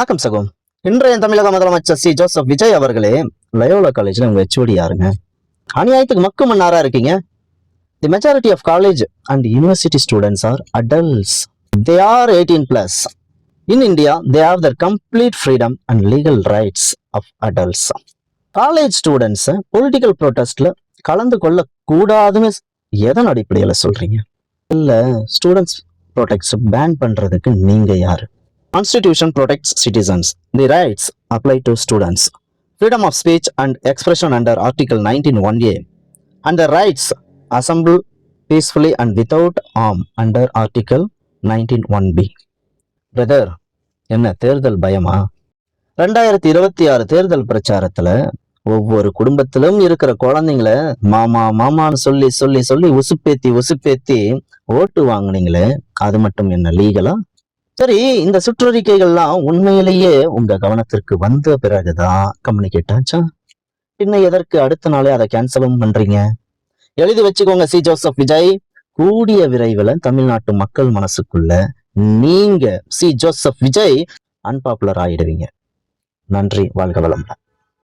வணக்கம் சகோம். இன்றைய தமிழக முதலமைச்சர் சி ஜோசப் விஜய் அவர்களே லயோலா காலேஜ்ல உங்க ஹெச்ஓடி யாருங்க? அநியாயத்துக்கு மக்கு மன்னாரா இருக்கீங்க. The majority of college and university students are adults. They are 18 plus. In India, they have their complete freedom and legal rights of adults. College students political ப்ரொடெஸ்ட்ல கலந்து கொள்ள கூடாதுன்னு எதன் அடிப்படையில சொல்றீங்க? இல்ல ஸ்டூடெண்ட்ஸ் ப்ரொடெக்ட்ஸ் பேன் பண்றதுக்கு நீங்க யாரு? Constitution protects citizens. The rights apply to students. Freedom of speech and expression under Article 19(1)(a) and the rights assemble peacefully and without harm under Article 19(1)(b). Brother, என்ன தேர்தல் பயமா? 2026 தேர்தல் பிரச்சாரத்துல ஒவ்வொரு குடும்பத்திலும் இருக்கிற குழந்தைங்களை மாமா மாமான்னு சொல்லி சொல்லி சொல்லி உசுப்பேத்தி ஓட்டு வாங்குனீங்களே, அது மட்டும் என்ன லீகலா? சரி, இந்த சுற்றறிக்கைகள்லாம் உண்மையிலேயே உங்க கவனத்திற்கு வந்த பிறகுதான் கம்யூனிகேட் ஆச்சா? பின்ன எதற்கு அடுத்த நாளே அதை கேன்சலும் பண்றீங்க? எழுதி வச்சுக்கோங்க சி ஜோசப் விஜய், கூடிய விரைவில் தமிழ்நாட்டு மக்கள் மனசுக்குள்ள நீங்க சி ஜோசப் விஜய் அன்பாப்புலர் ஆயிடுவீங்க. நன்றி, வாழ்க வளமுடன்.